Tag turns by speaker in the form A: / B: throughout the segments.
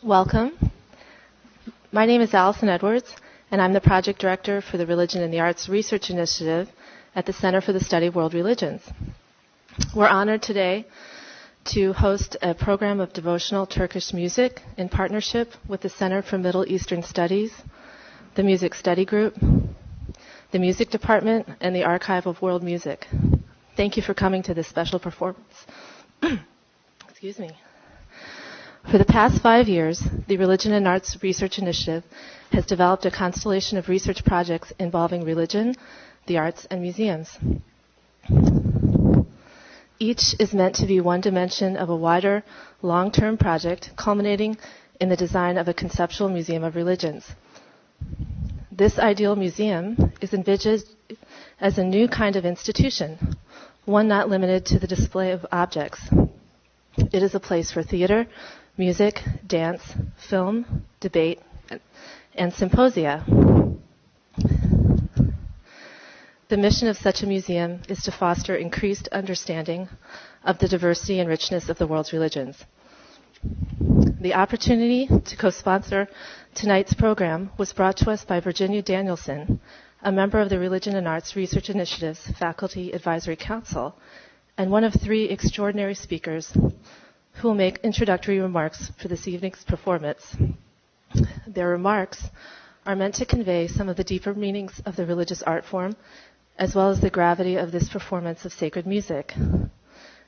A: Welcome. My name is Allison Edwards, and I'm the Project Director for the Religion and the Arts Research Initiative at the Center for the Study of World Religions. We're honored today to host a program of devotional Turkish music in partnership with the Center for Middle Eastern Studies, the Music Study Group, the Music Department, and the Archive of World Music. Thank you for coming to this special performance. Excuse me. For the past 5 years, the Religion and Arts Research Initiative has developed a constellation of research projects involving religion, the arts, and museums. Each is meant to be one dimension of a wider, long-term project culminating in the design of a conceptual museum of religions. This ideal museum is envisioned as a new kind of institution, one not limited to the display of objects. It is a place for theater, music, dance, film, debate, and symposia. The mission of such a museum is to foster increased understanding of the diversity and richness of the world's religions. The opportunity to co-sponsor tonight's program was brought to us by Virginia Danielson, a member of the Religion and Arts Research Initiative's Faculty Advisory Council, and one of 3 extraordinary speakers who will make introductory remarks for this evening's performance. Their remarks are meant to convey some of the deeper meanings of the religious art form, as well as the gravity of this performance of sacred music.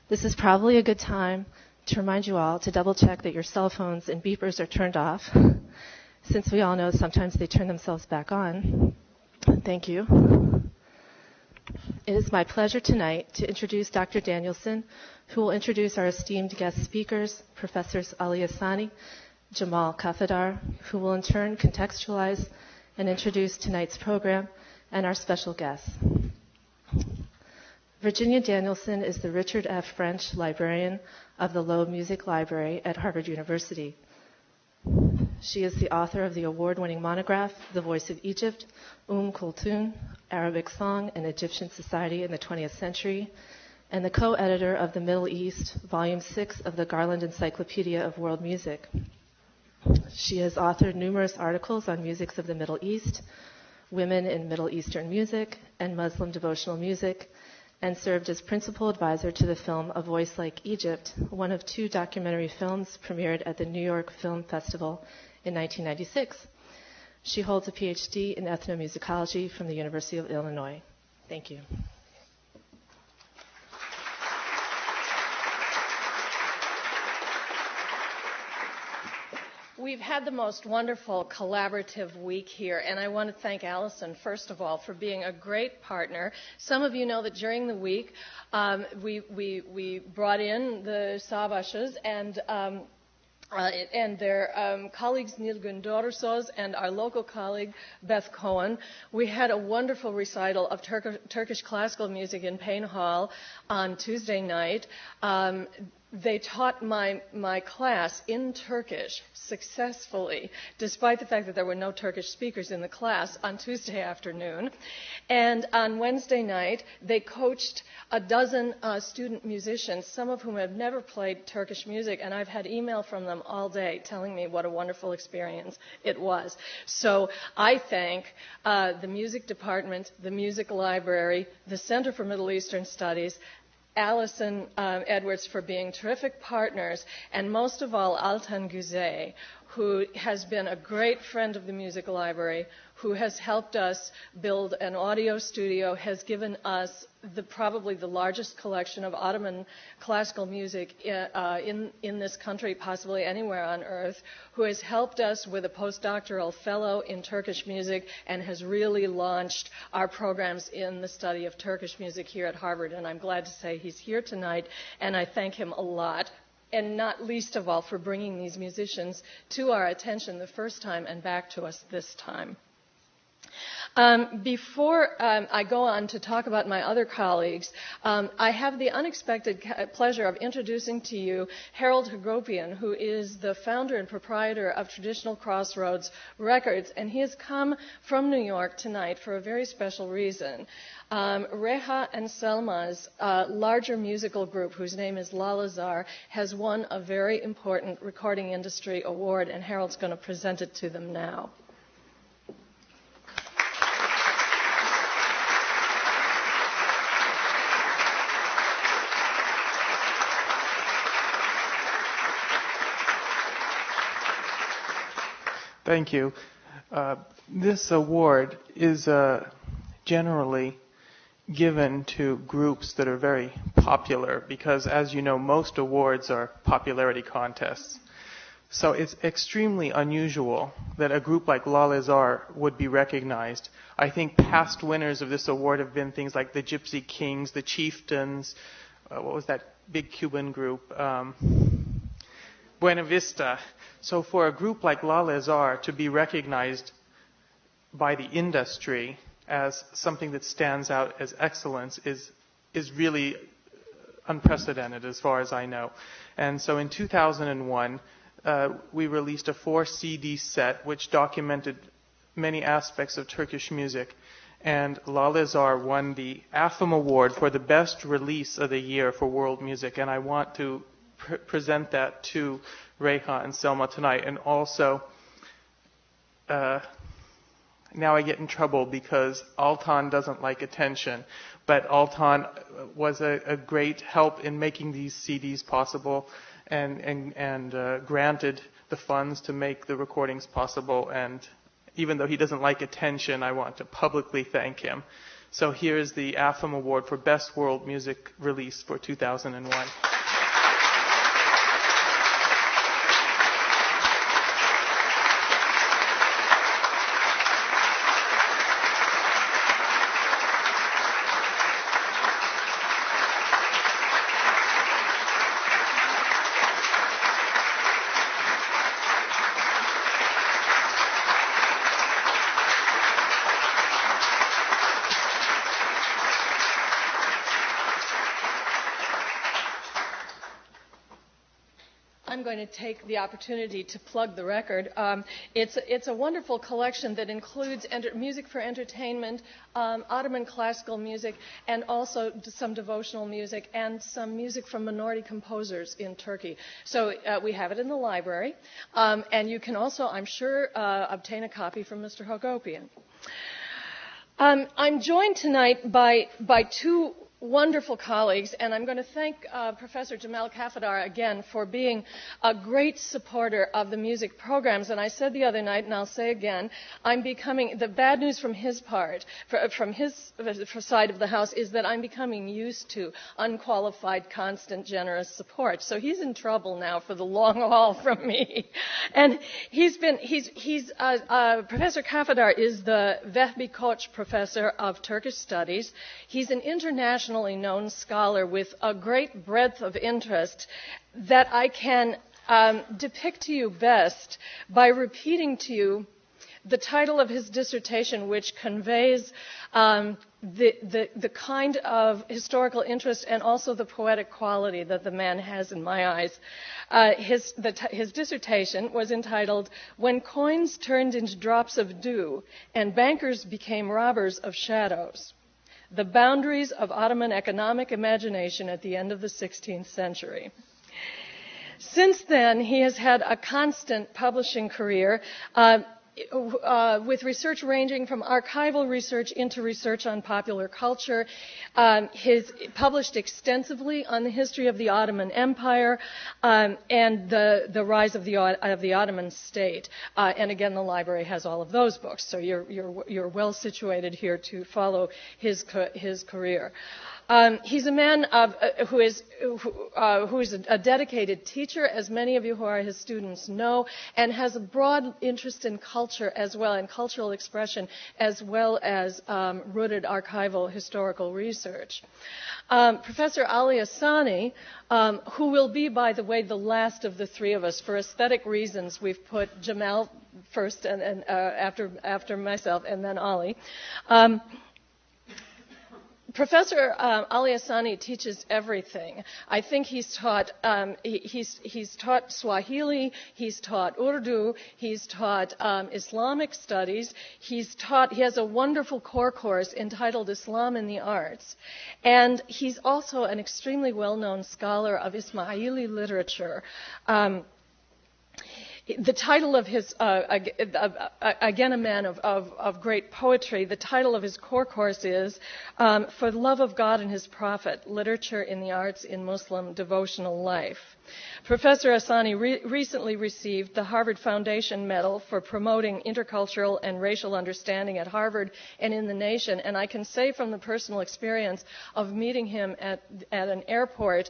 A: This is probably a good time to remind you all to double-check that your cell phones and beepers are turned off, since we all know sometimes they turn themselves back on. Thank you. It is my pleasure tonight to introduce Dr. Danielson, who will introduce our esteemed guest speakers, Professors Ali Hassani, Jamal Kafadar, who will in turn contextualize and introduce tonight's program, and our special guests. Virginia Danielson is the Richard F. French Librarian of the Loeb Music Library at Harvard University. She is the author of the award-winning monograph, The Voice of Egypt, Kulthum, Arabic Song and Egyptian Society in the 20th Century, and the co-editor of the Middle East, Volume 6 of the Garland Encyclopedia of World Music. She has authored numerous articles on musics of the Middle East, women in Middle Eastern music, and Muslim devotional music, and served as principal advisor to the film A Voice Like Egypt, one of 2 documentary films premiered at the New York Film Festival in 1996. She holds a PhD in ethnomusicology from the University of Illinois. Thank you.
B: We've had the most wonderful collaborative week here, and I want to thank Allison, first of all, for being a great partner. Some of you know that during the week we brought in the Savaşes and their colleagues Nilgün Dorsoz and our local colleague Beth Cohen. We had a wonderful recital of Turkish classical music in Payne Hall on Tuesday night. They taught my class in Turkish successfully, despite the fact that there were no Turkish speakers in the class on Tuesday afternoon. And on Wednesday night, they coached a dozen student musicians, some of whom have never played Turkish music, and I've had email from them all day telling me what a wonderful experience it was. So I thank the music department, the music library, the Center for Middle Eastern Studies, Allison Edwards for being terrific partners, and most of all, Altan Güzey, who has been a great friend of the music library, who has helped us build an audio studio, has given us probably the largest collection of Ottoman classical music in this country, possibly anywhere on earth, who has helped us with a postdoctoral fellow in Turkish music and has really launched our programs in the study of Turkish music here at Harvard. And I'm glad to say he's here tonight, and I thank him a lot. And not least of all for bringing these musicians to our attention the first time and back to us this time. Before I go on to talk about my other colleagues, I have the unexpected pleasure of introducing to you Harold Hagopian, who is the founder and proprietor of Traditional Crossroads Records, and he has come from New York tonight for a very special reason. Reha and Selma's larger musical group, whose name is Lalazar, has won a very important recording industry award, and Harold's going to present it to them now.
C: Thank you. This award is generally given to groups that are very popular because, as you know, most awards are popularity contests. So it's extremely unusual that a group like Lalazar would be recognized. I think past winners of this award have been things like the Gypsy Kings, the Chieftains, what was that big Cuban group? Buena Vista. So for a group like Lalazar to be recognized by the industry as something that stands out as excellence is really unprecedented as far as I know. And so in 2001, we released a 4-CD set which documented many aspects of Turkish music. And Lalazar won the AFM Award for the best release of the year for world music. And I want to present that to Reha and Selma tonight. And also, now I get in trouble because Altan doesn't like attention. But Altan was a great help in making these CDs possible and granted the funds to make the recordings possible. And even though he doesn't like attention, I want to publicly thank him. So here's the AFM Award for Best World Music Release for 2001.
B: I'm going to take the opportunity to plug the record. It's a wonderful collection that includes music for entertainment, Ottoman classical music, and also some devotional music and some music from minority composers in Turkey. So we have it in the library, and you can also, I'm sure, obtain a copy from Mr. Hagopian. I'm joined tonight by two wonderful colleagues, and I'm going to thank Professor Jamal Kafadar again for being a great supporter of the music programs. And I said the other night, and I'll say again, I'm becoming, the bad news from his part, from his side of the house, is that I'm becoming used to unqualified, constant, generous support. So he's in trouble now for the long haul from me. And Professor Kafadar is the Vehbi Koç Professor of Turkish Studies. He's an international known scholar with a great breadth of interest that I can depict to you best by repeating to you the title of his dissertation, which conveys the kind of historical interest and also the poetic quality that the man has in my eyes. His dissertation was entitled, "When Coins Turned into Drops of Dew and Bankers Became Robbers of Shadows: The Boundaries of Ottoman Economic Imagination at the End of the 16th Century." Since then, he has had a constant publishing career with research ranging from archival research into research on popular culture. He's published extensively on the history of the Ottoman Empire and the rise of the Ottoman state. And again, the library has all of those books, so you're well situated here to follow his career. He's a man who is a dedicated teacher, as many of you who are his students know, and has a broad interest in culture as well, and cultural expression, as well as rooted archival historical research. Professor Ali Hassani, who will be, by the way, the last of the three of us. For aesthetic reasons, we've put Jamal first, and after myself, and then Ali. Professor Ali Hassani teaches everything. I think he's taught Swahili, he's taught Urdu, he's taught Islamic studies. He has a wonderful core course entitled Islam in the Arts, and he's also an extremely well-known scholar of Ismaili literature. The title of his, again a man of great poetry, the title of his core course is For the Love of God and His Prophet, Literature in the Arts in Muslim Devotional Life. Professor Hassani recently received the Harvard Foundation Medal for promoting intercultural and racial understanding at Harvard and in the nation, and I can say from the personal experience of meeting him at an airport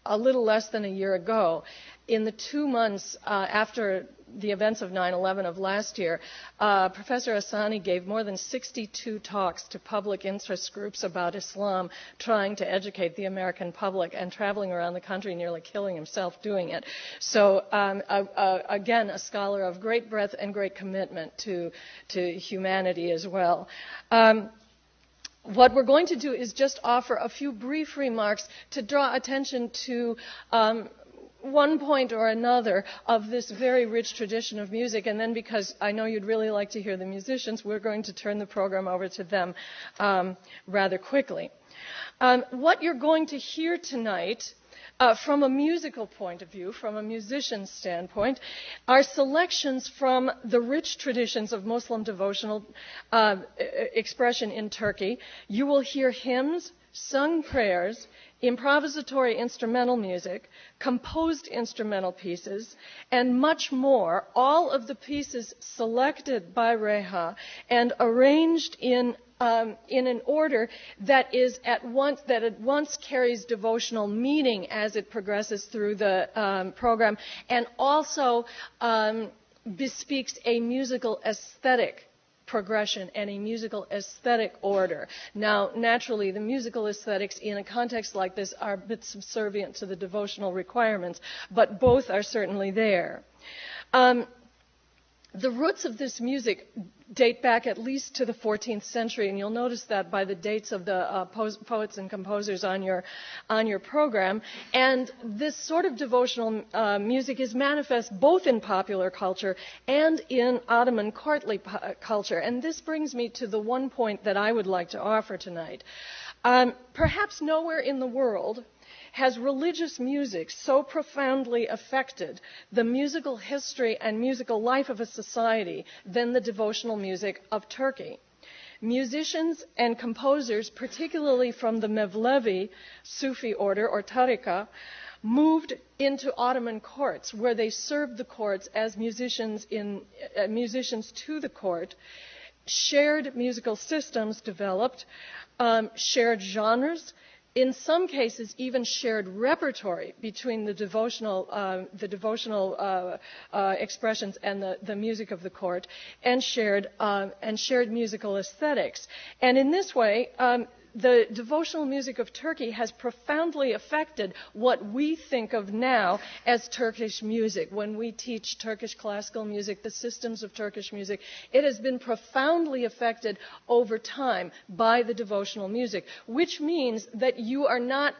B: a little less than a year ago, in the 2 months after the events of 9/11 of last year, Professor Hassani gave more than 62 talks to public interest groups about Islam, trying to educate the American public, and traveling around the country, nearly killing himself doing it. So again, a scholar of great breadth and great commitment to humanity as well. What we're going to do is just offer a few brief remarks to draw attention to one point or another of this very rich tradition of music, and then, because I know you'd really like to hear the musicians, we're going to turn the program over to them rather quickly. What you're going to hear tonight, from a musical point of view, from a musician's standpoint, are selections from the rich traditions of Muslim devotional expression in Turkey. You will hear hymns, sung prayers, improvisatory instrumental music, composed instrumental pieces, and much more, all of the pieces selected by Reha and arranged in an order that at once carries devotional meaning as it progresses through the program, and also bespeaks a musical aesthetic progression and a musical aesthetic order. Now, naturally, the musical aesthetics in a context like this are a bit subservient to the devotional requirements, but both are certainly there. The roots of this music date back at least to the 14th century, and you'll notice that by the dates of the poets and composers on your program. And this sort of devotional music is manifest both in popular culture and in Ottoman courtly culture. And this brings me to the one point that I would like to offer tonight. Perhaps nowhere in the world has religious music so profoundly affected the musical history and musical life of a society than the devotional music of Turkey. Musicians and composers, particularly from the Mevlevi Sufi order or Tariqa, moved into Ottoman courts, where they served the courts as musicians to the court. Shared musical systems developed, shared genres, in some cases even shared repertory between the devotional expressions and the music of the court, and shared musical aesthetics. And in this way, the devotional music of Turkey has profoundly affected what we think of now as Turkish music. When we teach Turkish classical music, the systems of Turkish music, it has been profoundly affected over time by the devotional music, which means that you are not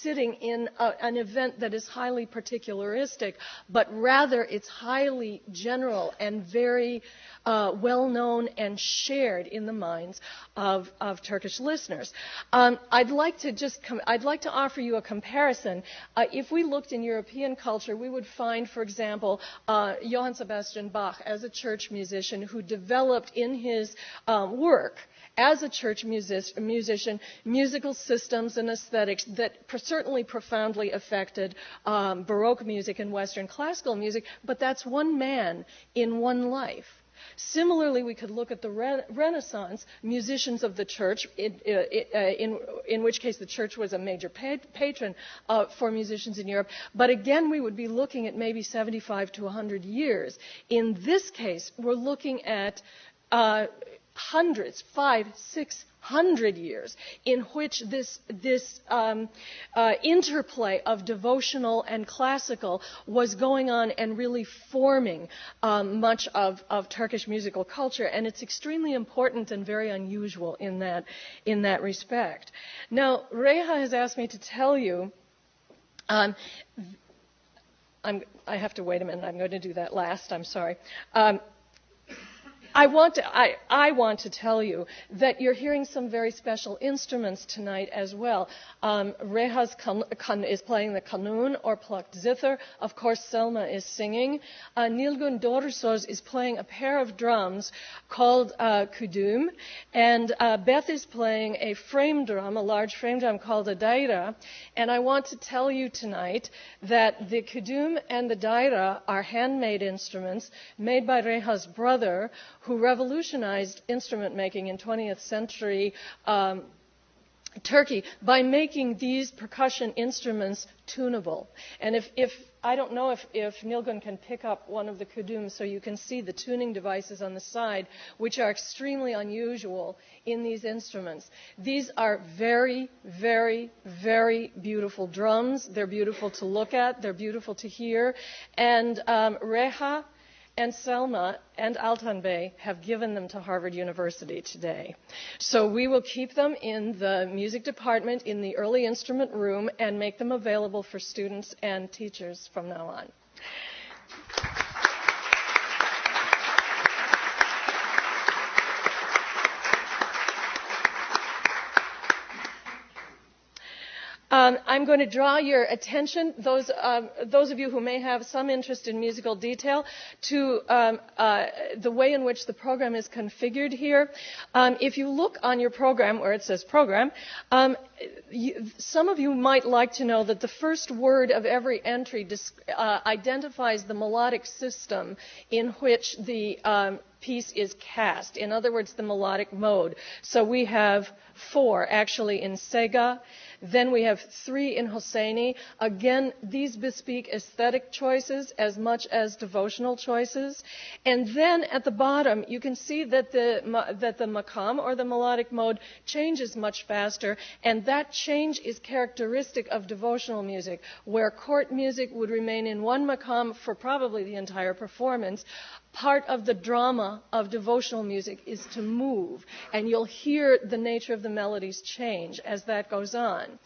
B: sitting in an event that is highly particularistic, but rather it's highly general and very well known and shared in the minds of Turkish listeners. I'd like to offer you a comparison. If we looked in European culture, we would find, for example, Johann Sebastian Bach as a church musician who developed in his work as a church musician musical systems and aesthetics that certainly profoundly affected Baroque music and Western classical music, but that's one man in one life. Similarly, we could look at the Renaissance musicians of the church, in which case the church was a major patron for musicians in Europe. But again, we would be looking at maybe 75 to 100 years. In this case, we're looking at hundreds, 500-600 years, in which this interplay of devotional and classical was going on and really forming much of Turkish musical culture, and it's extremely important and very unusual in that respect. Now, Reha has asked me to tell you. I have to wait a minute. I'm going to do that last. I'm sorry. I want to tell you that you're hearing some very special instruments tonight as well. Reha is playing the kanun or plucked zither. Of course, Selma is singing. Nilgun Dorsos is playing a pair of drums called kudum, and Beth is playing a frame drum, a large frame drum called a daira. And I want to tell you tonight that the kudum and the daira are handmade instruments made by Reha's brother, who revolutionized instrument making in 20th century Turkey by making these percussion instruments tunable. And if I don't know if Nilgun can pick up one of the kudums so you can see the tuning devices on the side, which are extremely unusual in these instruments. These are very, very, very beautiful drums. They're beautiful to look at. They're beautiful to hear. And Reha and Selma and Altan Bey have given them to Harvard University today. So we will keep them in the music department in the early instrument room and make them available for students and teachers from now on. I'm going to draw your attention, those of you who may have some interest in musical detail, to the way in which the program is configured here. If you look on your program where it says program, some of you might like to know that the first word of every entry identifies the melodic system in which the piece is cast. In other words, the melodic mode. So we have 4 actually in Sega. Then we have 3 in Hosseini. Again, these bespeak aesthetic choices as much as devotional choices. And then at the bottom, you can see that the maqam, or the melodic mode, changes much faster. And that change is characteristic of devotional music, where court music would remain in one maqam for probably the entire performance. Part of the drama of devotional music is to move, and you'll hear the nature of the melodies change as that goes on.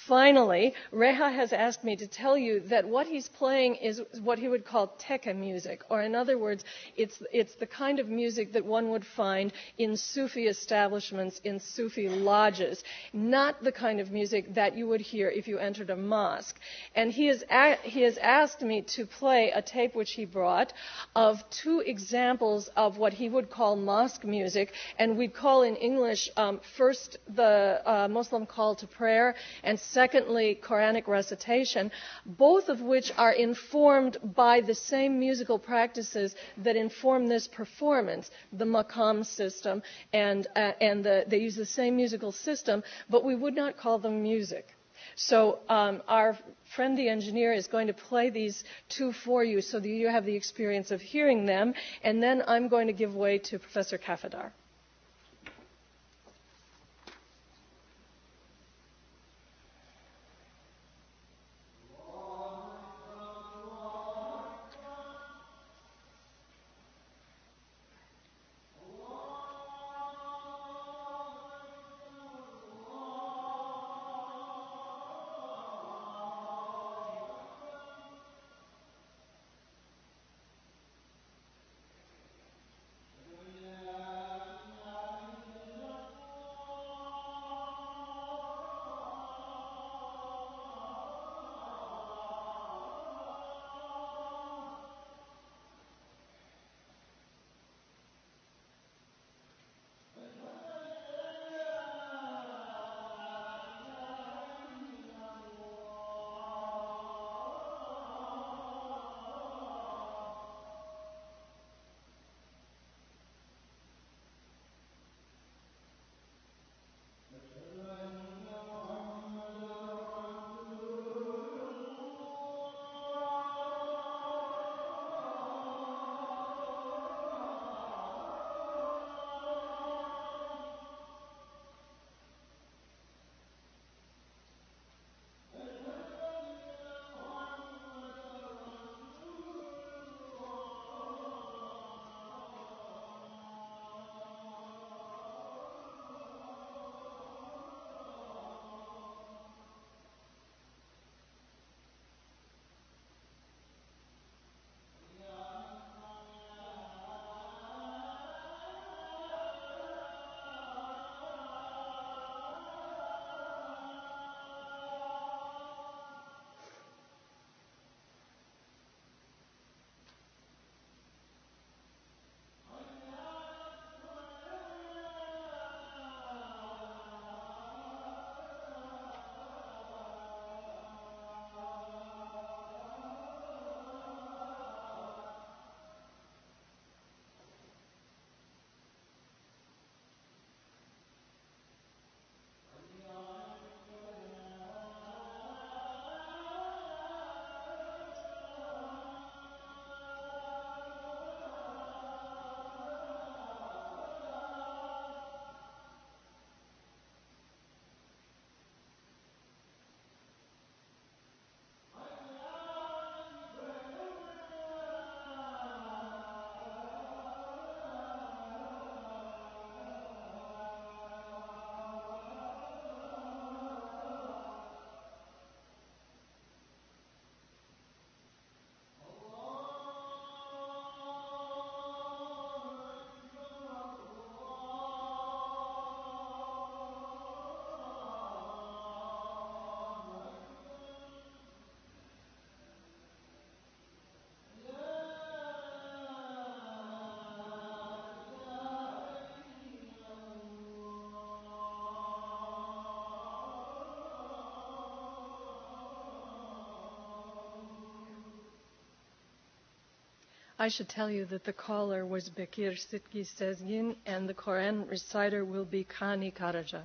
B: Finally, Reha has asked me to tell you that what he's playing is what he would call tekke music, or in other words, it's the kind of music that one would find in Sufi establishments, in Sufi lodges, not the kind of music that you would hear if you entered a mosque. And he has asked me to play a tape which he brought of 2 examples of what he would call mosque music, and we'd call in English first the Muslim call to prayer, and secondly, Quranic recitation, both of which are informed by the same musical practices that inform this performance, the maqam system, and they use the same musical system, but we would not call them music. So our friend the engineer is going to play these 2 for you so that you have the experience of hearing them, and then I'm going to give way to Professor Kafadar. I should tell you that the caller was Bekir Sitki Sezgin, and the Quran reciter will be Kani Karaca.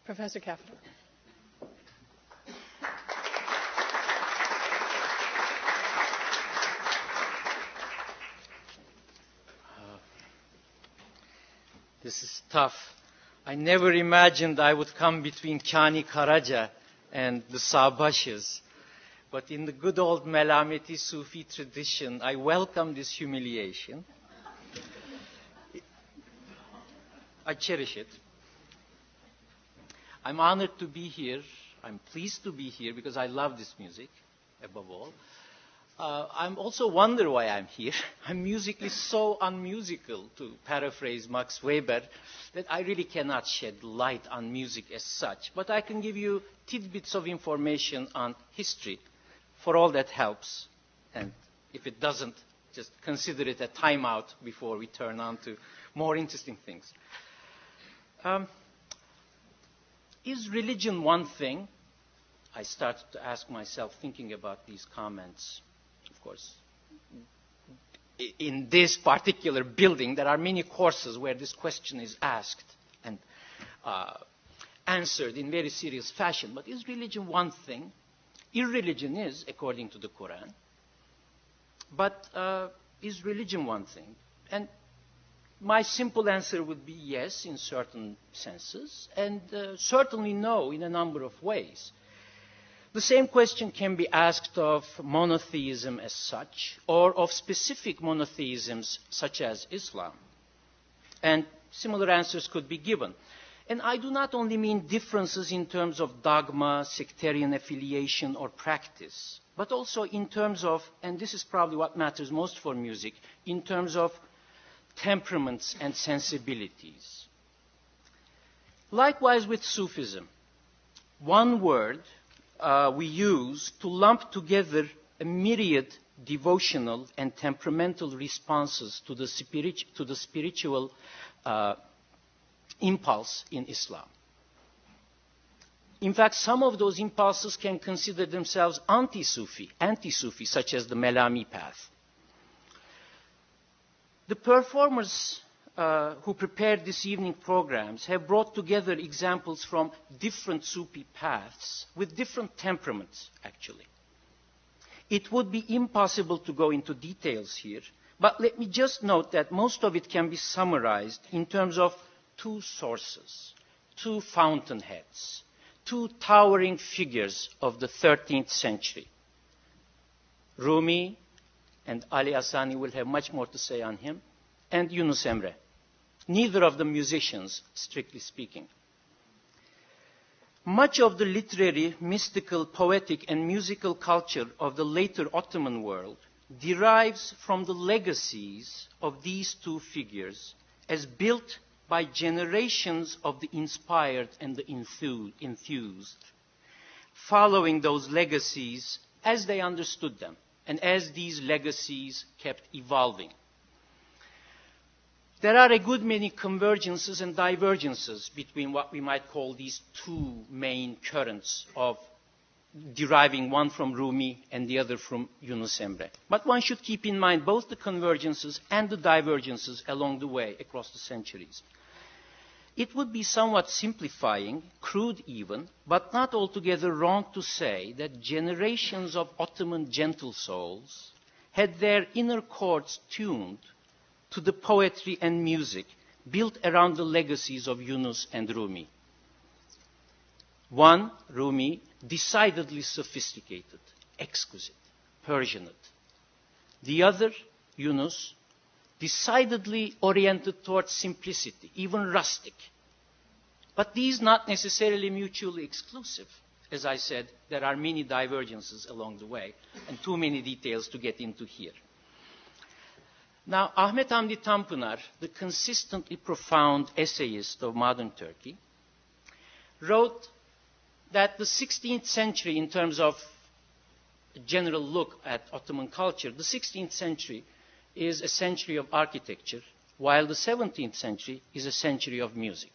B: Professor Kafner.
D: This is tough. I never imagined I would come between Kani Karaca and the Sabashis. But in the good old Melameti Sufi tradition, I welcome this humiliation. I cherish it. I'm honored to be here. I'm pleased to be here because I love this music, above all. I'm also wonder why I'm here. I'm musically so unmusical, to paraphrase Max Weber, that I really cannot shed light on music as such. But I can give you tidbits of information on history, for all that helps. And if it doesn't, just consider it a timeout before we turn on to more interesting things. Is religion one thing? I started to ask myself, thinking about these comments. Of course, in this particular building, there are many courses where this question is asked and answered in very serious fashion. But is religion one thing? Irreligion is, according to the Quran. But is religion one thing? And my simple answer would be yes, in certain senses, and certainly no, in a number of ways. The same question can be asked of monotheism as such, or of specific monotheisms such as Islam. And similar answers could be given. And I do not only mean differences in terms of dogma, sectarian affiliation, or practice, but also in terms of, and this is probably what matters most for music, in terms of temperaments and sensibilities. Likewise with Sufism, one word we use to lump together a myriad devotional and temperamental responses to the spiritual impulse in Islam. In fact, some of those impulses can consider themselves anti-Sufi, such as the Melami path. The performers who prepared this evening programs have brought together examples from different Sufi paths with different temperaments, actually. It would be impossible to go into details here, but let me just note that most of it can be summarized in terms of two sources, two fountainheads, two towering figures of the 13th century. Rumi, and Ali Asani will have much more to say on him, and Yunus Emre. Neither of them musicians, strictly speaking. Much of the literary, mystical, poetic, and musical culture of the later Ottoman world derives from the legacies of these two figures as built by generations of the inspired and the enthused, following those legacies as they understood them, and as these legacies kept evolving. There are a good many convergences and divergences between what we might call these two main currents of deriving one from Rumi and the other from Yunus Emre. But one should keep in mind both the convergences and the divergences along the way across the centuries. It would be somewhat simplifying, crude even, but not altogether wrong to say that generations of Ottoman gentle souls had their inner chords tuned to the poetry and music built around the legacies of Yunus and Rumi. One, Rumi, decidedly sophisticated, exquisite, Persianate. The other, Yunus, decidedly oriented towards simplicity, even rustic. But these not necessarily mutually exclusive. As I said, there are many divergences along the way, and too many details to get into here. Now, Ahmet Hamdi Tanpınar, the consistently profound essayist of modern Turkey, wrote that the 16th century, in terms of a general look at Ottoman culture, the 16th century is a century of architecture, while the 17th century is a century of music.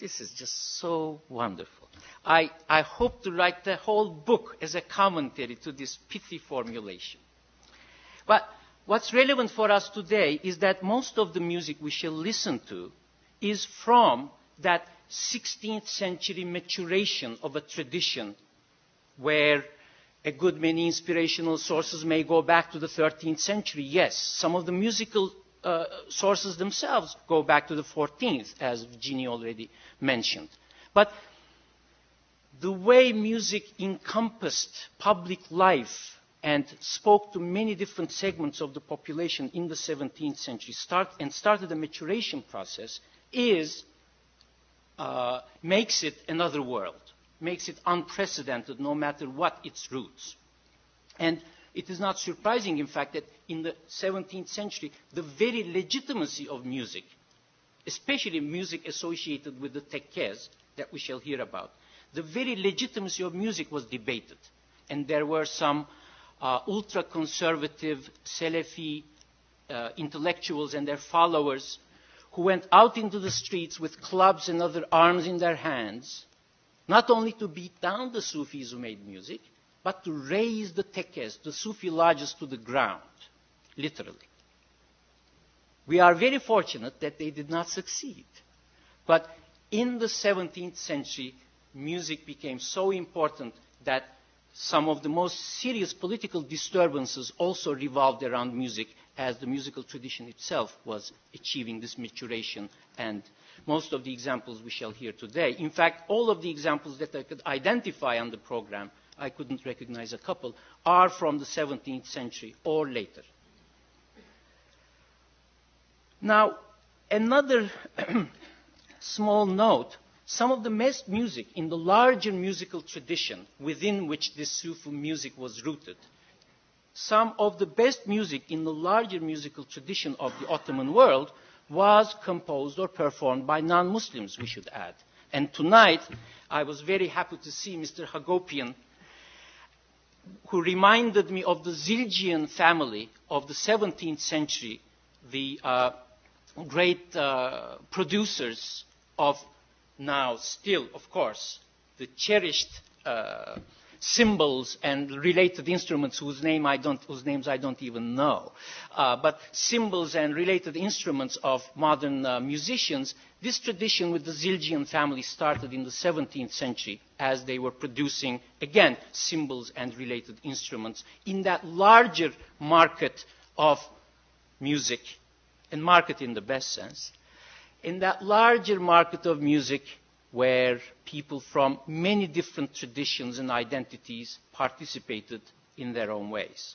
D: This is just so wonderful. I hope to write the whole book as a commentary to this pithy formulation. But what's relevant for us today is that most of the music we shall listen to is from that 16th century maturation of a tradition where a good many inspirational sources may go back to the 13th century. Yes, some of the musical sources themselves go back to the 14th, as Ginny already mentioned. But the way music encompassed public life and spoke to many different segments of the population in the 17th century started a maturation process makes it another world, makes it unprecedented no matter what its roots. And it is not surprising, in fact, that in the 17th century, the very legitimacy of music, especially music associated with the tekkes that we shall hear about, the very legitimacy of music was debated. And there were some ultra-conservative Salafi intellectuals and their followers who went out into the streets with clubs and other arms in their hands, not only to beat down the Sufis who made music, but to raise the tekkes, the Sufi lodges, to the ground, literally. We are very fortunate that they did not succeed. But in the 17th century, music became so important that some of the most serious political disturbances also revolved around music, as the musical tradition itself was achieving this maturation, and most of the examples we shall hear today. In fact, all of the examples that I could identify on the program, I couldn't recognize a couple, are from the 17th century or later. Now, another small note, some of the best music in the larger musical tradition within which this Sufi music was rooted, some of the best music in the larger musical tradition of the Ottoman world was composed or performed by non-Muslims, we should add. And tonight, I was very happy to see Mr. Hagopian, who reminded me of the Zilgian family of the 17th century, the great producers of now still, of course, the cherished cymbals and related instruments whose names I don't even know. But cymbals and related instruments of modern musicians, this tradition with the Zilgian family started in the 17th century as they were producing, again, cymbals and related instruments in that larger market of music, and market in the best sense, in that larger market of music where people from many different traditions and identities participated in their own ways.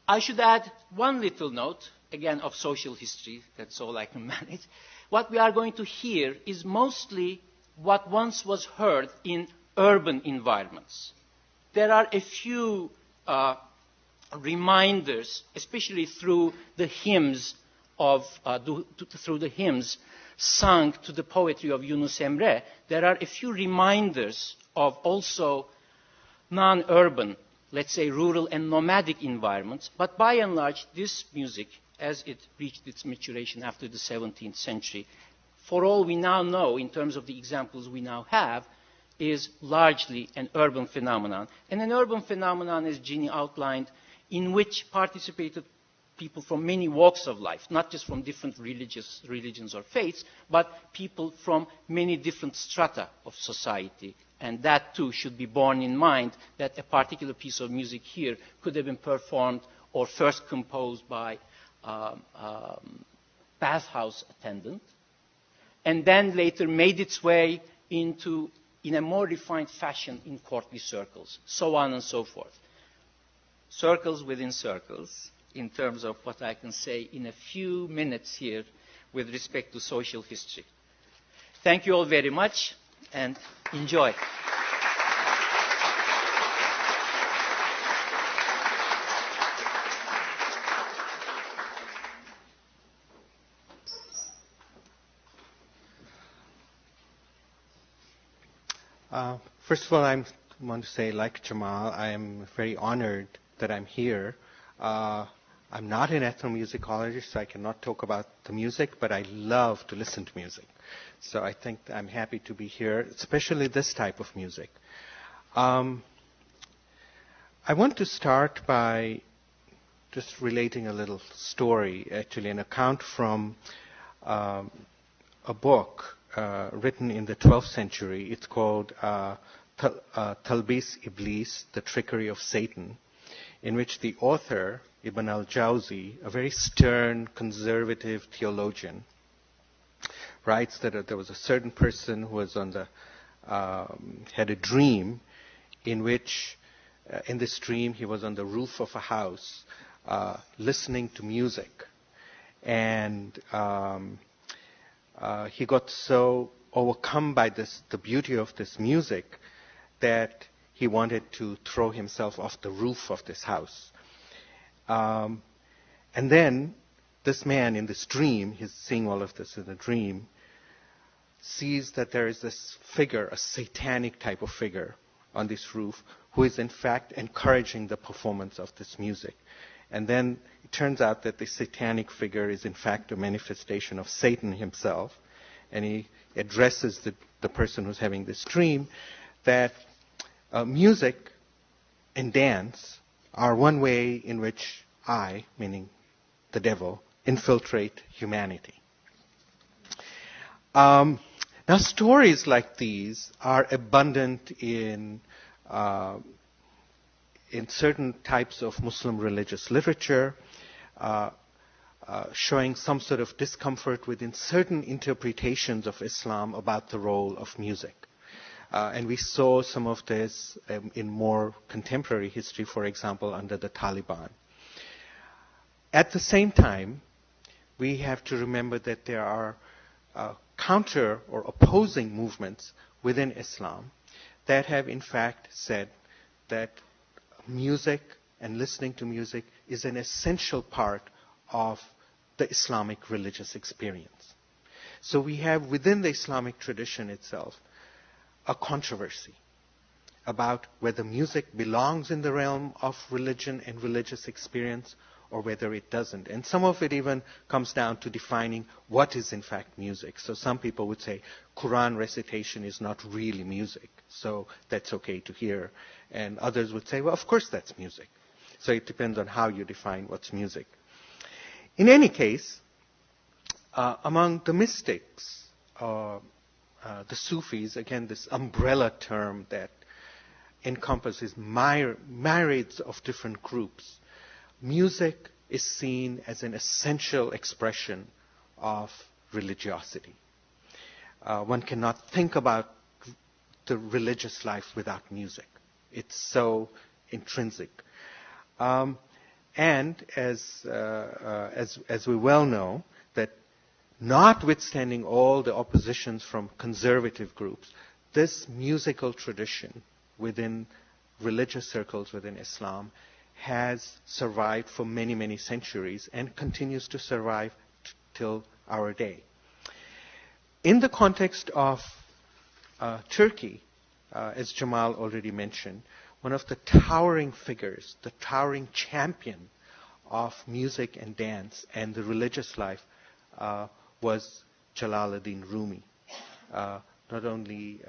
D: I should add one little note, again, of social history. That's all I can manage. What we are going to hear is mostly what once was heard in urban environments. There are a few reminders, especially through the hymns through the hymns sung to the poetry of Yunus Emre. There are a few reminders of also non-urban, let's say rural and nomadic environments. But by and large, this music, as it reached its maturation after the 17th century, for all we now know in terms of the examples we now have, is largely an urban phenomenon. And an urban phenomenon, as Ginny outlined, in which participated people from many walks of life, not just from different religions or faiths, but people from many different strata of society. And that too should be borne in mind, that a particular piece of music here could have been performed or first composed by a bathhouse attendant, and then later made its way into, in a more refined fashion, in courtly circles, so on and so forth. Circles within circles, in terms of what I can say in a few minutes here with respect to social history. Thank you all very much, and enjoy.
E: First of all, I want to say, like Jamal, I am very honored that I'm here. I'm not an ethnomusicologist, so I cannot talk about the music, but I love to listen to music. So I think I'm happy to be here, especially this type of music. I want to start by just relating a little story, actually, an account from a book written in the 12th century. It's called Talbis Iblis, The Trickery of Satan, in which the author, Ibn al-Jawzi, a very stern, conservative theologian, writes that there was a certain person who was had a dream in which, in this dream, he was on the roof of a house listening to music. And he got so overcome by the beauty of this music that he wanted to throw himself off the roof of this house. And then this man in this dream, he's seeing all of this in a dream, sees that there is this figure, a satanic type of figure on this roof, who is in fact encouraging the performance of this music. And then it turns out that the satanic figure is in fact a manifestation of Satan himself. And he addresses the person who's having this dream that music and dance are one way in which I, meaning the devil, infiltrate humanity. Now, stories like these are abundant in certain types of Muslim religious literature, showing some sort of discomfort within certain interpretations of Islam about the role of music. And we saw some of this in more contemporary history, for example, under the Taliban. At the same time, we have to remember that there are counter or opposing movements within Islam that have in fact said that music and listening to music is an essential part of the Islamic religious experience. So we have within the Islamic tradition itself a controversy about whether music belongs in the realm of religion and religious experience or whether it doesn't. And some of it even comes down to defining what is in fact music. So some people would say Quran recitation is not really music, so that's okay to hear. And others would say, well, of course that's music. So it depends on how you define what's music. In any case, among the mystics, the Sufis, again, this umbrella term that encompasses myriads of different groups, music is seen as an essential expression of religiosity. One cannot think about the religious life without music. It's so intrinsic. And as we well know, that notwithstanding all the oppositions from conservative groups, this musical tradition within religious circles within Islam has survived for many, many centuries and continues to survive till our day. In the context of Turkey, as Jamal already mentioned, one of the towering figures, the towering champion of music and dance and the religious life was Jalaluddin Rumi. Not only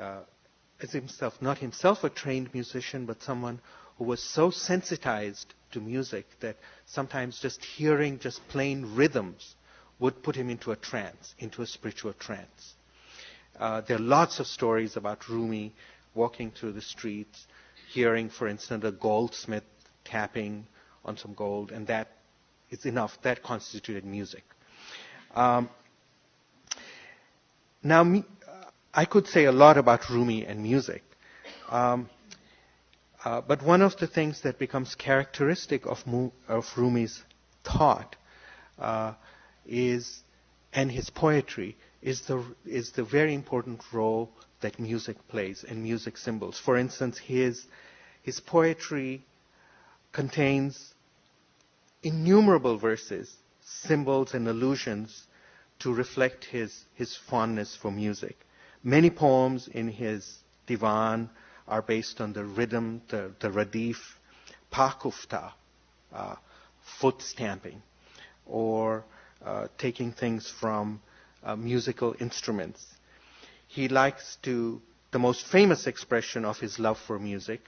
E: as himself, not himself a trained musician, but someone who was so sensitized to music that sometimes just hearing just plain rhythms would put him into a trance, into a spiritual trance. There are lots of stories about Rumi walking through the streets, hearing, for instance, a goldsmith tapping on some gold, and that is enough. That constituted music. Now, I could say a lot about Rumi and music, but one of the things that becomes characteristic of Rumi's thought and his poetry is the very important role that music plays and music symbols. For instance, his poetry contains innumerable verses, symbols and allusions to reflect his fondness for music. Many poems in his divan are based on the rhythm, the radif, pakufta, foot stamping, or taking things from musical instruments. He likes to, the most famous expression of his love for music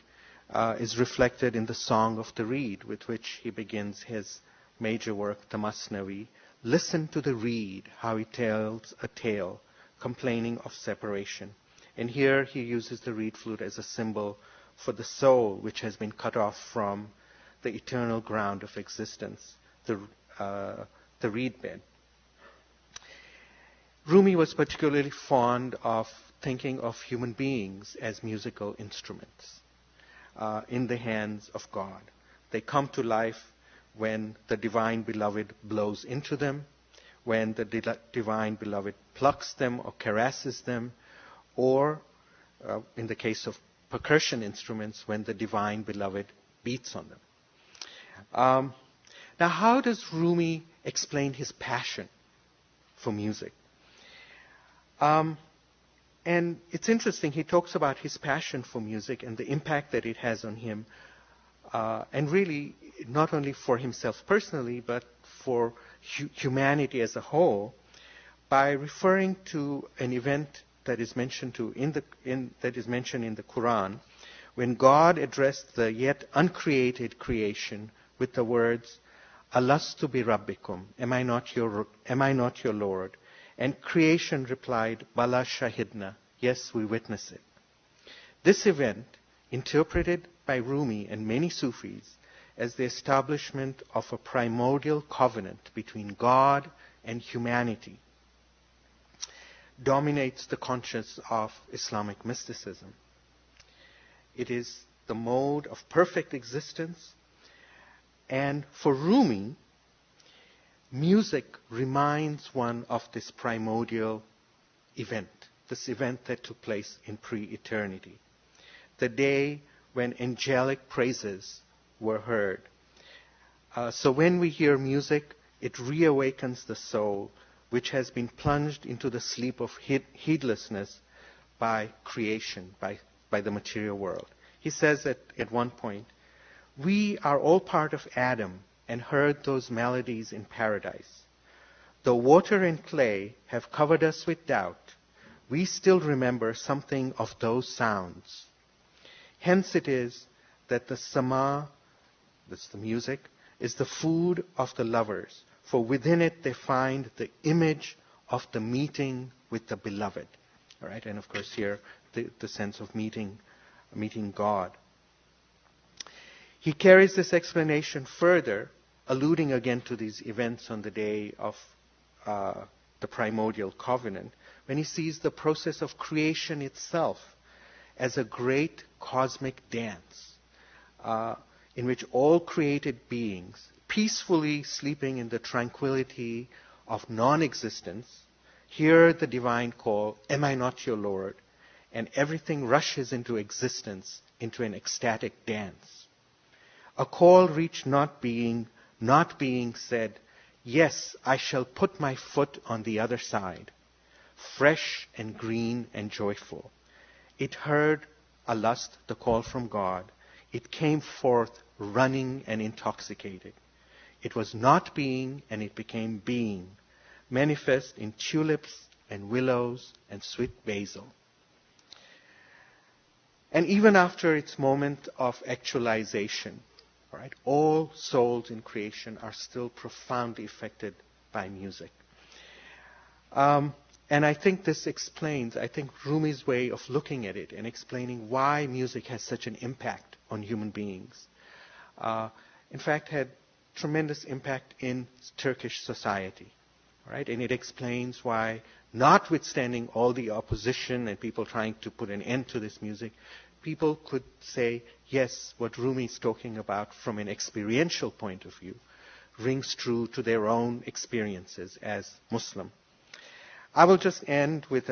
E: is reflected in the Song of the Reed, with which he begins his major work, the Masnavi. Listen to the reed, how he tells a tale, complaining of separation. And here he uses the reed flute as a symbol for the soul which has been cut off from the eternal ground of existence, the reed bed. Rumi was particularly fond of thinking of human beings as musical instruments in the hands of God. They come to life when the divine beloved blows into them, when the divine beloved plucks them or caresses them, or in the case of percussion instruments, when the divine beloved beats on them. Now, how does Rumi explain his passion for music? And it's interesting, he talks about his passion for music and the impact that it has on him, and really not only for himself personally, but for humanity as a whole, by referring to an event that is mentioned in the Quran, when God addressed the yet uncreated creation with the words, "Alastu bi Rabbikum, am I not your Lord?" And creation replied, Bala Shahidna, yes, we witness it. This event, interpreted by Rumi and many Sufis as the establishment of a primordial covenant between God and humanity, dominates the conscience of Islamic mysticism. It is the mode of perfect existence, and for Rumi, music reminds one of this primordial event, this event that took place in pre-eternity, the day when angelic praises were heard. So when we hear music, it reawakens the soul, which has been plunged into the sleep of heedlessness by creation, by the material world. He says that at one point, we are all part of Adam and heard those melodies in paradise. Though water and clay have covered us with doubt, we still remember something of those sounds. Hence it is that the sama, that's the music, is the food of the lovers, for within it they find the image of the meeting with the beloved. All right, and of course here the sense of meeting God. He carries this explanation further, alluding again to these events on the day of the primordial covenant, when he sees the process of creation itself as a great cosmic dance, in which all created beings, peacefully sleeping in the tranquility of non-existence, hear the divine call, "Am I not your Lord?" And everything rushes into existence, into an ecstatic dance. A call reached not being said, "Yes, I shall put my foot on the other side," fresh and green and joyful. It heard a lust, the call from God. It came forth running and intoxicated. It was not being, and it became being, manifest in tulips and willows and sweet basil. And even after its moment of actualization, all souls in creation are still profoundly affected by music. And I think this explains, Rumi's way of looking at it and explaining why music has such an impact on human beings. In fact, had tremendous impact in Turkish society. And it explains why, notwithstanding all the opposition and people trying to put an end to this music, people could say, yes, what Rumi is talking about from an experiential point of view rings true to their own experiences as Muslim. I will just end with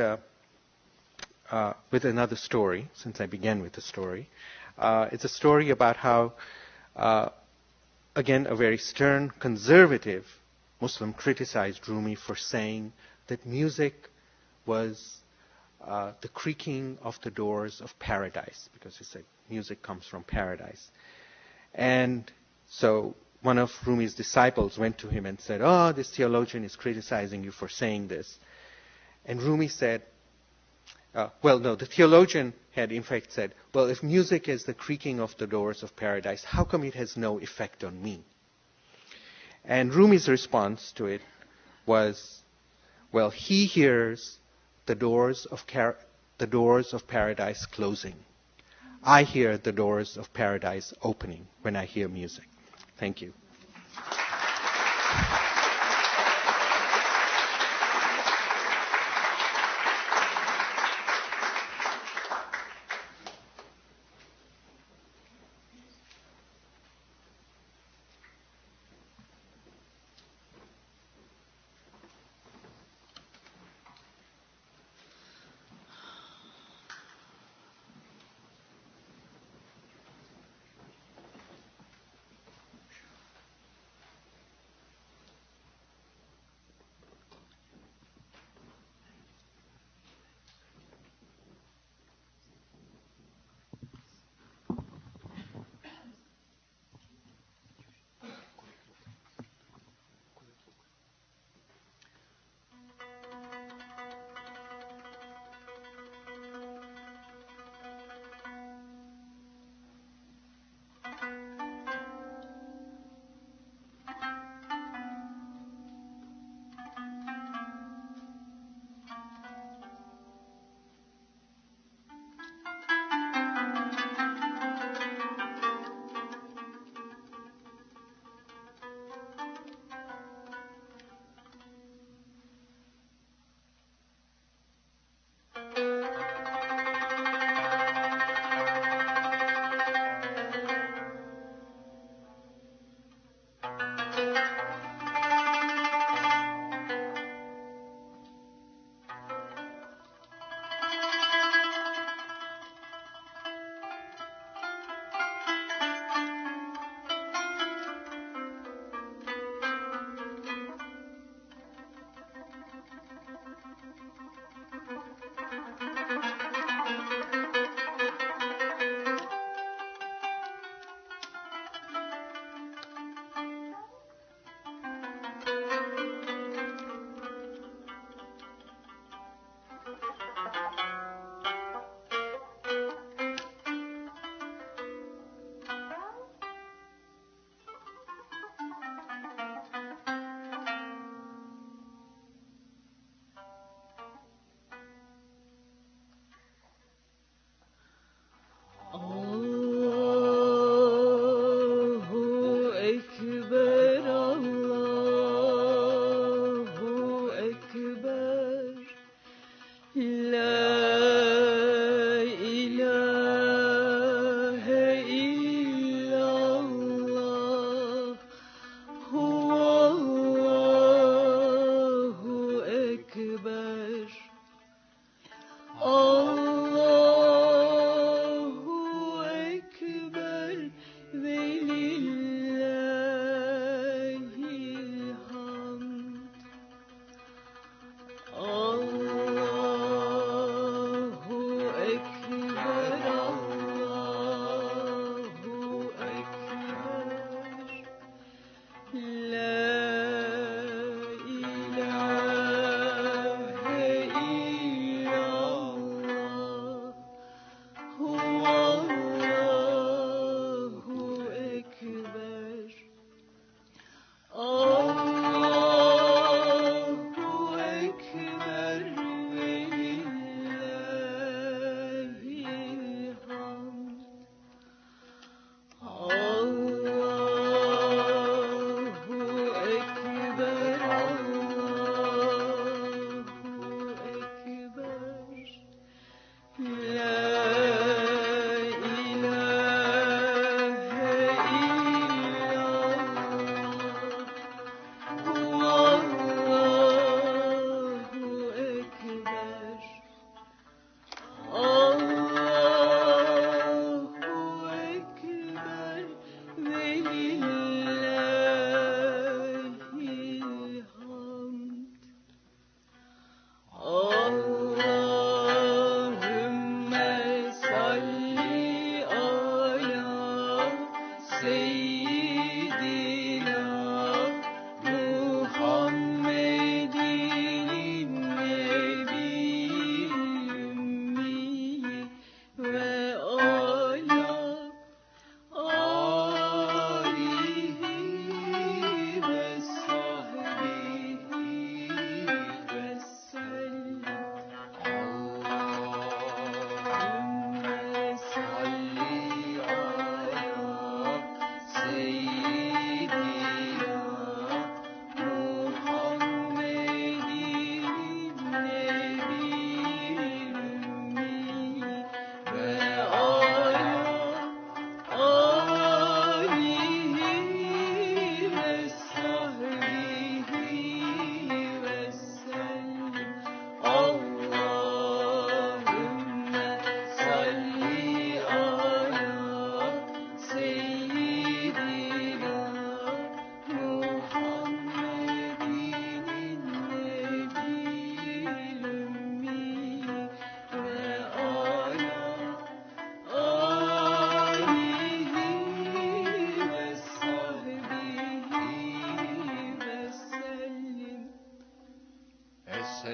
E: another story, since I began with the story. It's a story about how, again, a very stern, conservative Muslim criticized Rumi for saying that music was the creaking of the doors of paradise, because he said music comes from paradise. And so one of Rumi's disciples went to him and said, "Oh, this theologian is criticizing you for saying this." And Rumi said, the theologian had in fact said, "Well, if music is the creaking of the doors of paradise, how come it has no effect on me?" And Rumi's response to it was, well, he hears the doors of paradise closing. I hear the doors of paradise opening when I hear music. Thank you.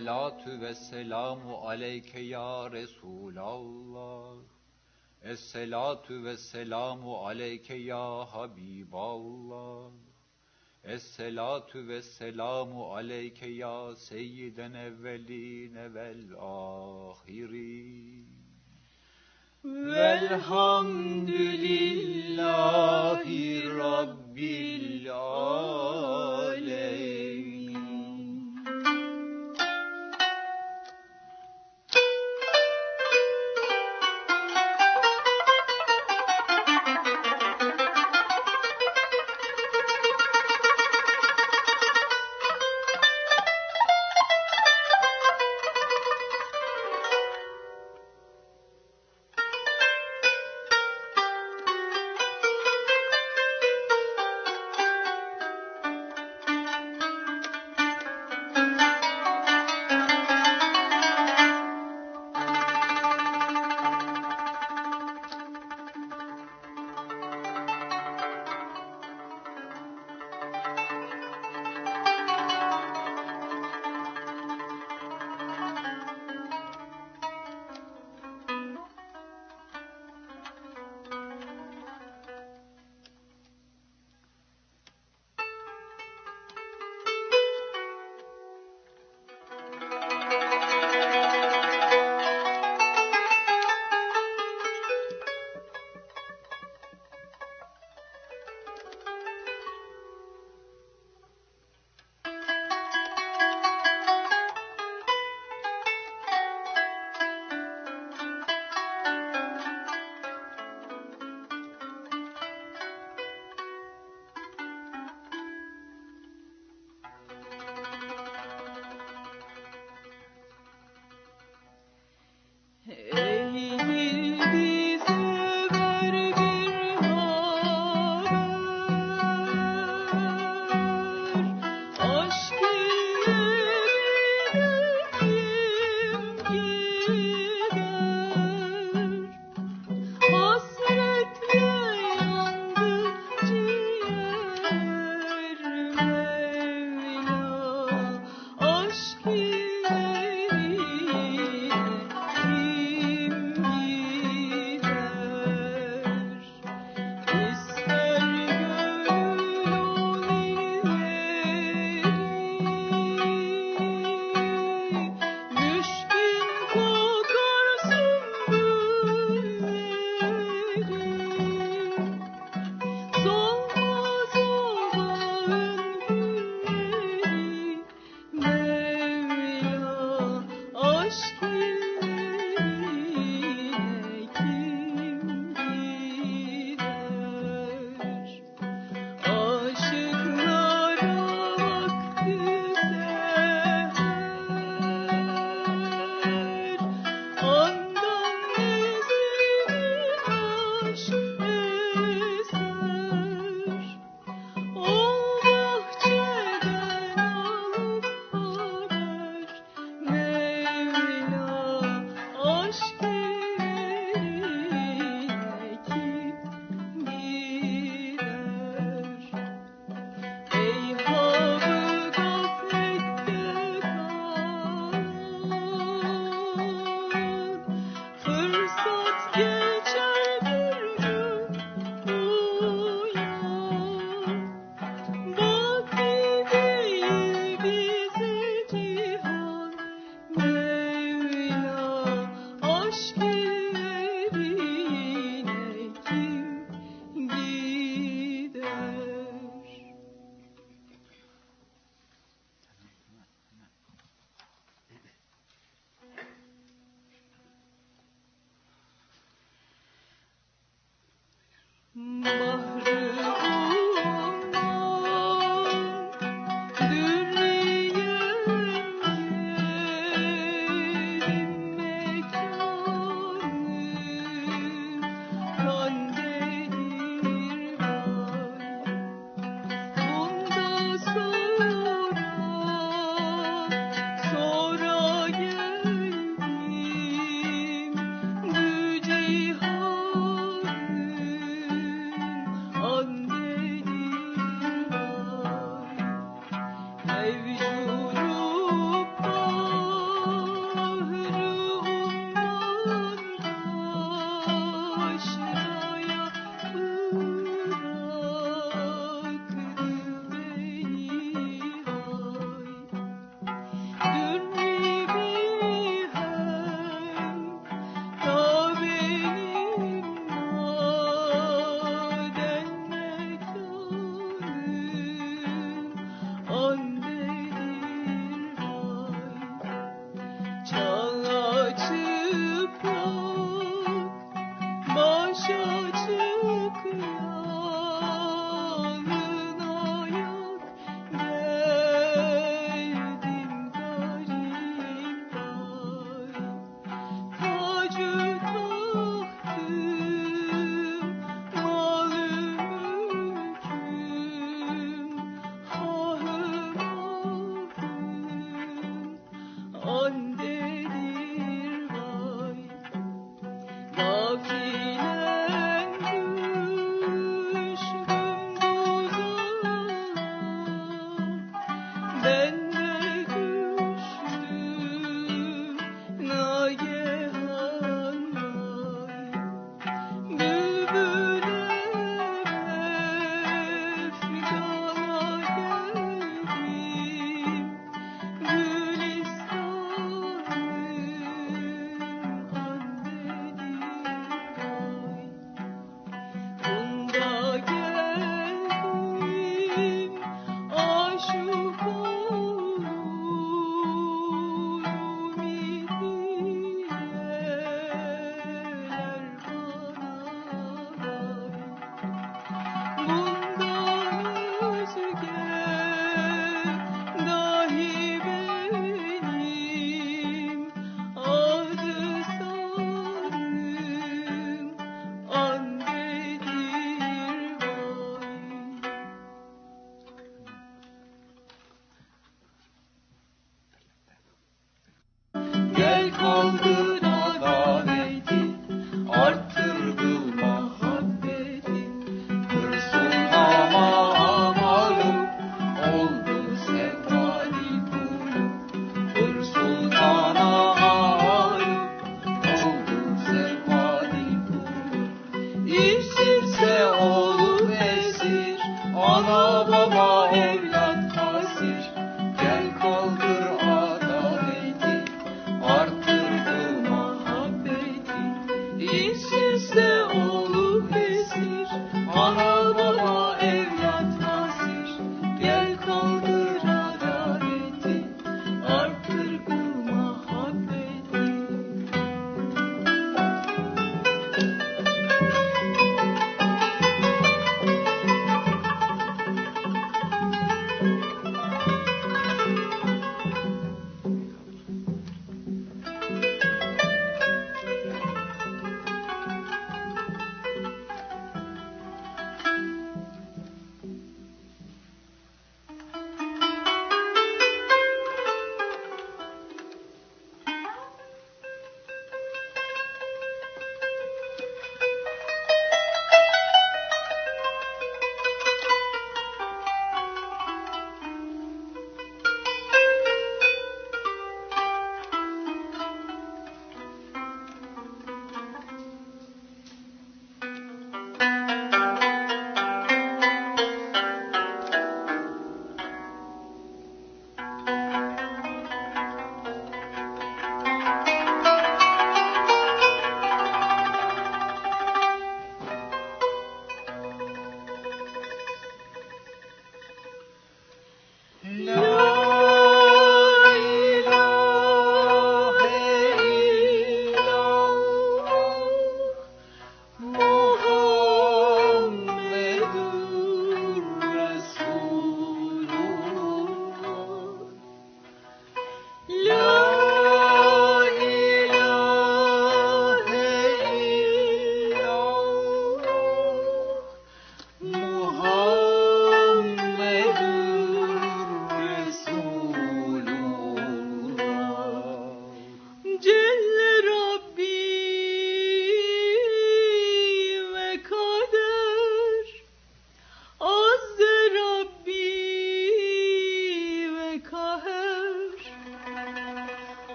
F: Esselatu ve selamu aleyke ya Resulallah. Esselatu ve selamu aleyke ya Habiballah. Esselatu ve selamu aleyke ya seyyiden evveline vel ahirin. Velhamdülillahi Rabbil alemin.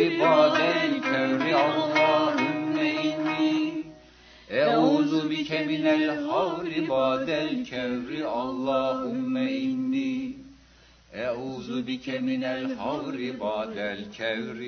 F: الحر بعد الكور اللهم إني أعوذ بك من الحر بعد الكور اللهم إني أعوذ بك من الحر بعد الكور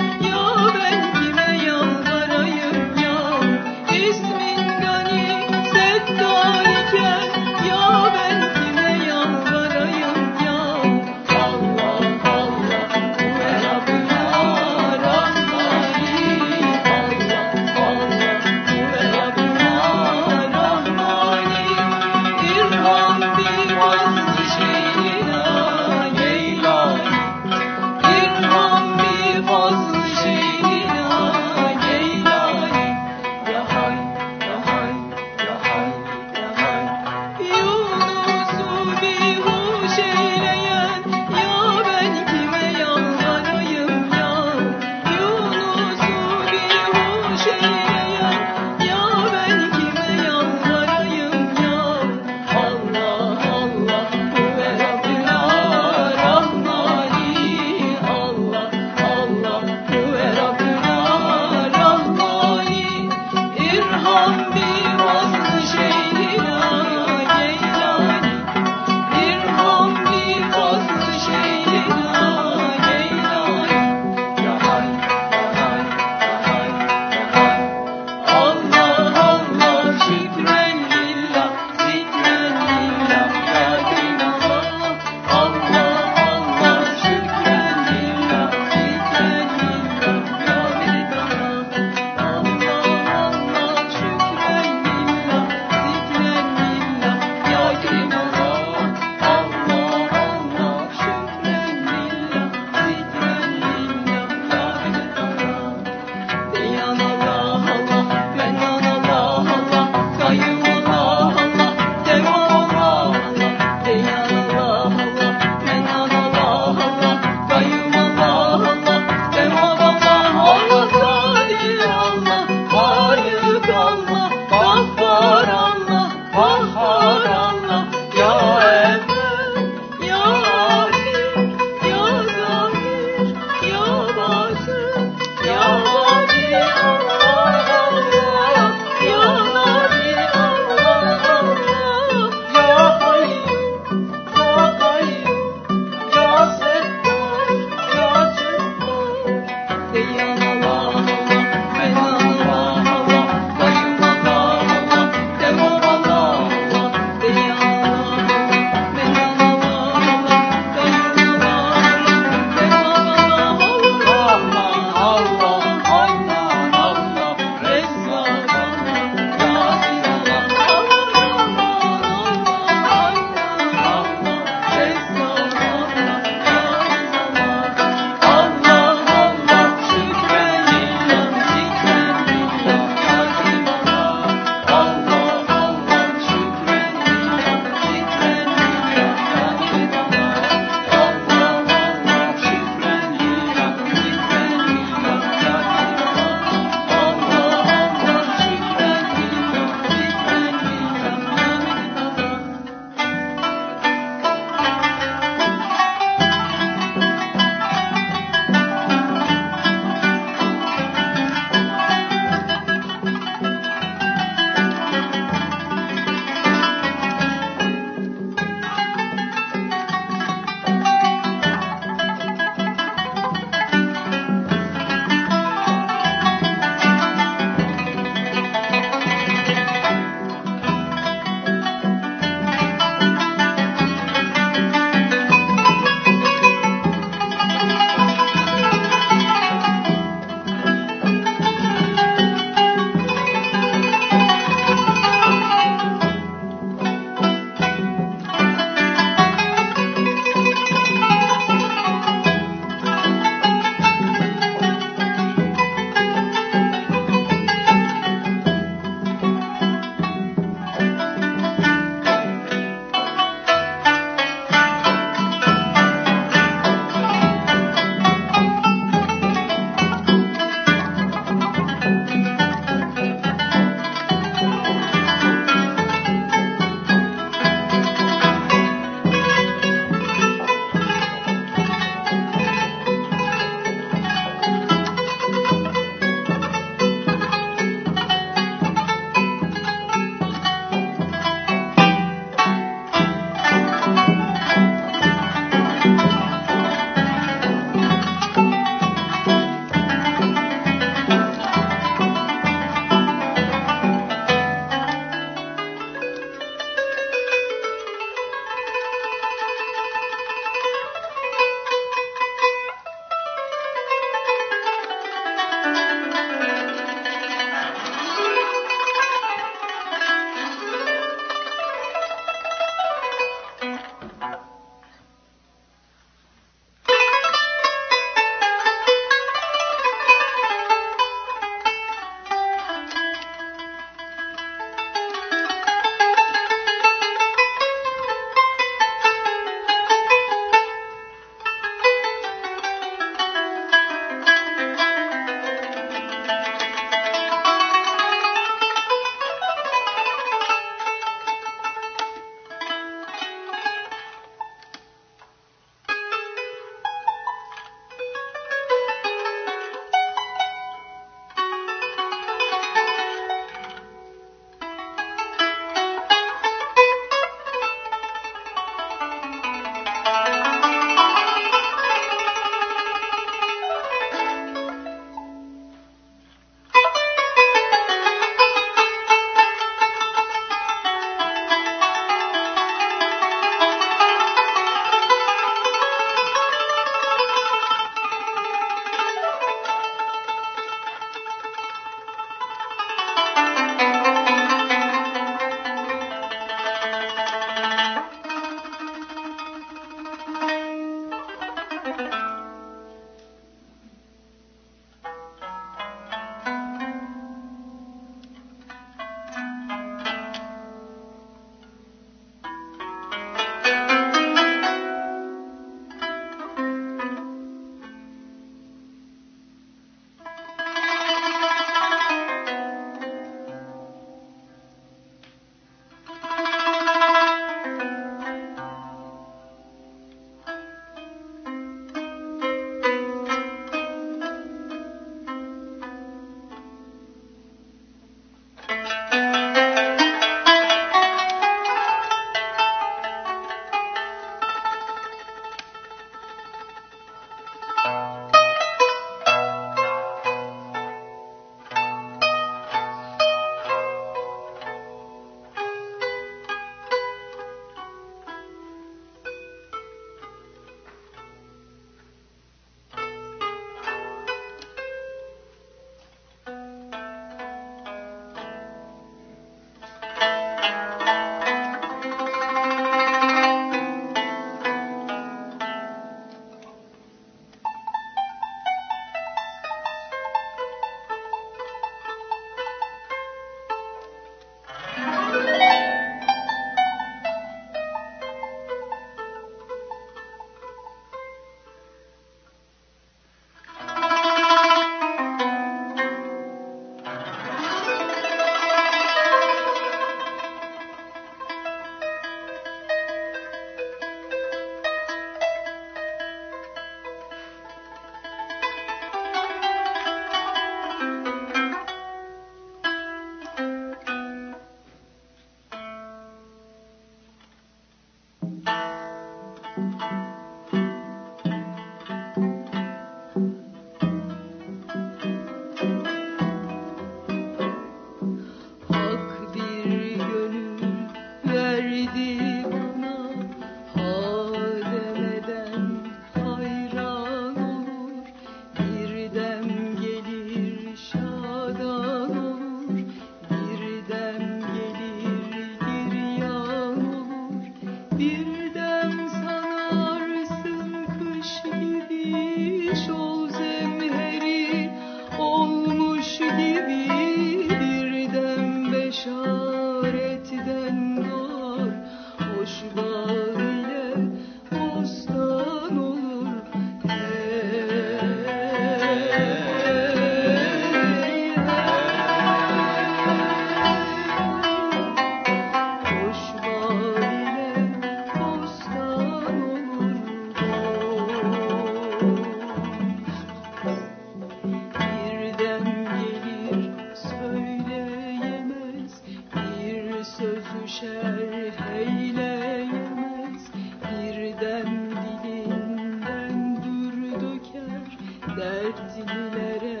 G: birden dilinden dur döker, dertlilere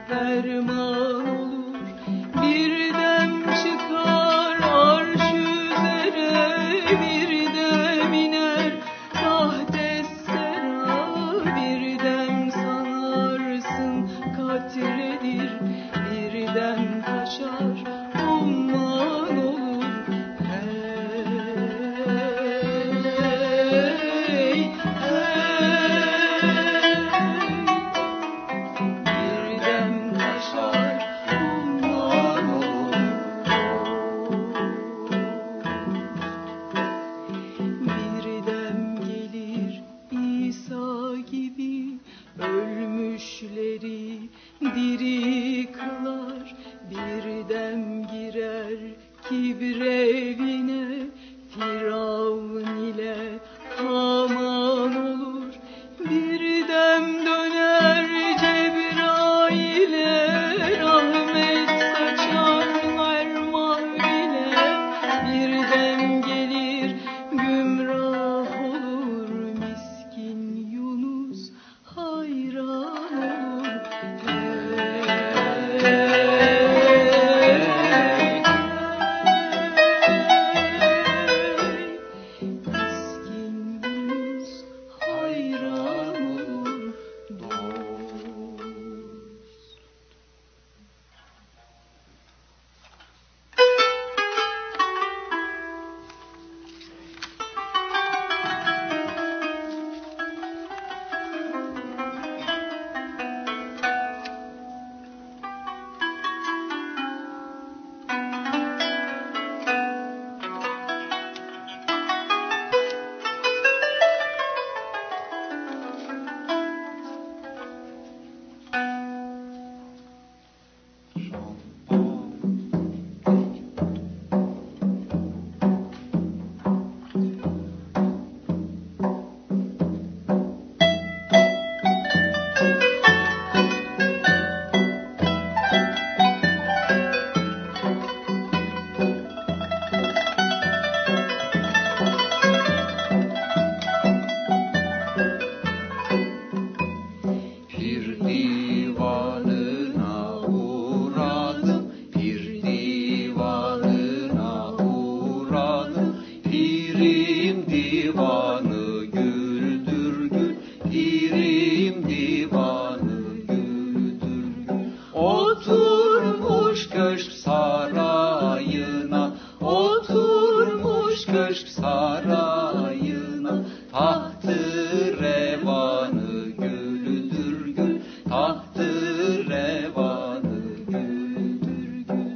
G: derman olur. Birden çıkar arş üzere, birden iner tahtessera, birden sanarsın katredir, birden taşar umman olur. Ölmüşleri diri kılar, birdem girer kibrevine, Firavun ile Haman olur. Birdem döner Cebrail'e, rahmet saçarlar mahvile, birdem gelir gümrah olur, miskin Yunus hayran olur. Miskin Yunus hayran olur dost. Pir divanına uğradım, pir divanına uğradım. Pirim divanı güldür gül, pirim divanı güldür gül. Oturmuş köşk sarayına, oturmuş köşk sarayına, tahtı revanı güldür gül, tahtı revanı güldür gül.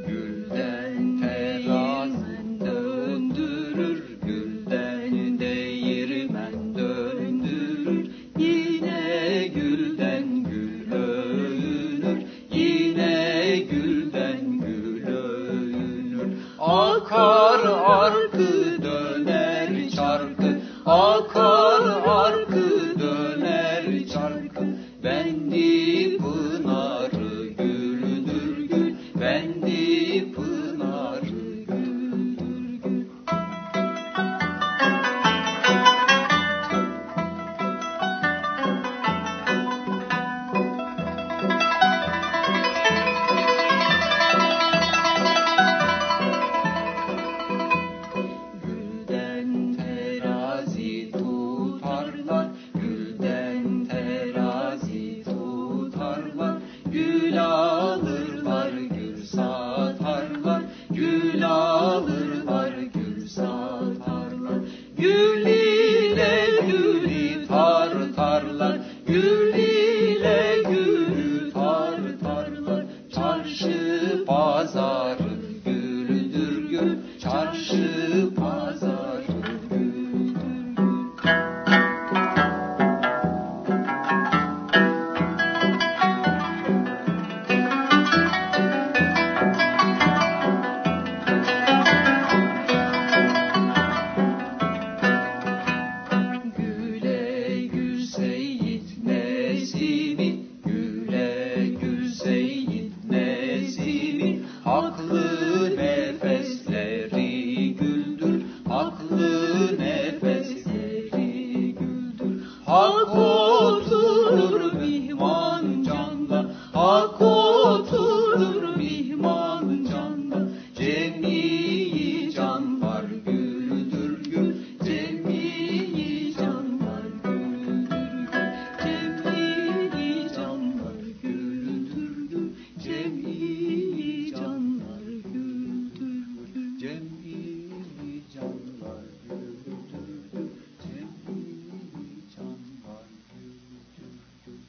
G: Gülden terazi döndürür, gülden değirmen döndürür. Yine gülden gül övünür, yine gülden gül övünür. Akar arkı döner çarkı, akar arkı döner çarkı. Bendi pınarı güldür gül, bendi pınarı güldür gül. Gülden terazi tutarlar, gülden terazi tutarlar. Gül alırlar, gül satarlar, gül alırlar, gül satarlar. Gül ile gülü tartarlar, gül ile gülü tartarlar. Çarşı pazarı güldür gül, çarşı pazarı güldür gül. Hak oturur mihman canda, hak oturur mihman canda. Cemi canlar güldür gül, cemi canlar güldür gül, cemi canlar güldür gül, cemi canlar güldür gül, cemi canlar güldür gül, cemi canlar güldür gül.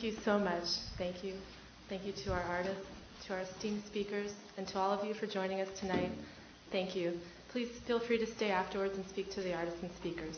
A: you so much. Thank you. Thank you to our artists, to our esteemed speakers, and to all of you for joining us tonight. Thank you. Please feel free to stay afterwards and speak to the artists and speakers.